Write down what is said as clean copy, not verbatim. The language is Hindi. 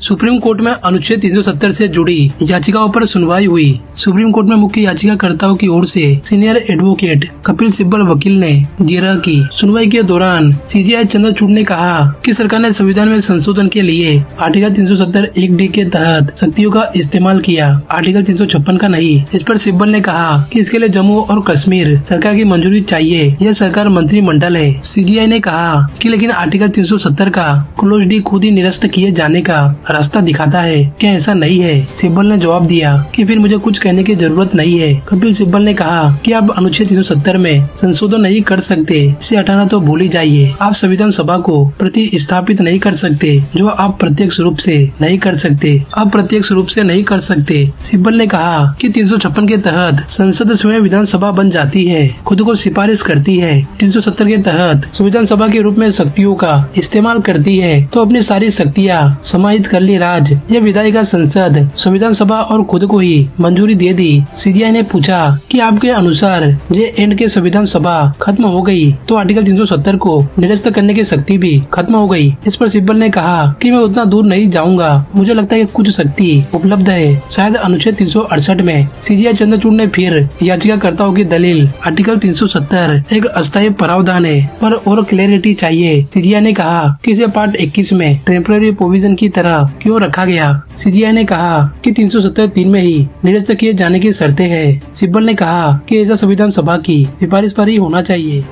सुप्रीम कोर्ट में अनुच्छेद 370 से जुड़ी याचिकाओं पर सुनवाई हुई। सुप्रीम कोर्ट में मुख्य याचिकाकर्ताओं की ओर से सीनियर एडवोकेट कपिल सिब्बल वकील ने जिरह की। सुनवाई के दौरान सीजेआई चंद्रचूड़ ने कहा कि सरकार ने संविधान में संशोधन के लिए आर्टिकल 370 1D के तहत शक्तियों का इस्तेमाल किया, आर्टिकल 356 का नहीं। इस पर सिब्बल ने कहा कि इसके लिए जम्मू और कश्मीर सरकार की मंजूरी चाहिए, यह सरकार मंत्रिमंडल है। सीजेआई ने कहा कि लेकिन आर्टिकल 370 का क्लोज डी खुद ही निरस्त किए जाने का रास्ता दिखाता है, क्या ऐसा नहीं है? सिब्बल ने जवाब दिया कि फिर मुझे कुछ कहने की जरूरत नहीं है। कपिल सिब्बल ने कहा कि आप अनुच्छेद 370 में संशोधन नहीं कर सकते, इसे हटाना तो भूल ही जाइए। आप संविधान सभा को प्रतिस्थापित नहीं कर सकते, जो आप प्रत्यक्ष रूप से नहीं कर सकते, अप्रत्यक्ष रूप से नहीं कर सकते। सिब्बल ने कहा कि 356 के तहत संसद स्वयं विधानसभा बन जाती है, खुद को सिफारिश करती है। 370 के तहत संविधान सभा के रूप में शक्तियों का इस्तेमाल करती है तो अपनी सारी शक्तियाँ समाहित कर ली राज या विधायिका संसद संविधान सभा और खुद को ही मंजूरी दे दी। सीजीआई ने पूछा कि आपके अनुसार जे एंड के संविधान सभा खत्म हो गई तो आर्टिकल 370 को निरस्त करने की शक्ति भी खत्म हो गई। इस पर सिब्बल ने कहा कि मैं उतना दूर नहीं जाऊंगा, मुझे लगता है कि कुछ शक्ति उपलब्ध है, शायद अनुच्छेद 368 में। सीजीआई चंद्रचूड़ ने फिर याचिकाकर्ताओं की दलील आर्टिकल 370 एक अस्थायी प्रावधान है पर और क्लैरिटी चाहिए। सीजीआई ने कहा कि इसे पार्ट 21 में टेम्पररी प्रोविजन की तरह क्यों रखा गया। सीजीआई ने कहा कि 370(3) में ही निरस्त किए जाने की शर्तें हैं। सिब्बल ने कहा कि ऐसा संविधान सभा की सिफारिश पर ही होना चाहिए।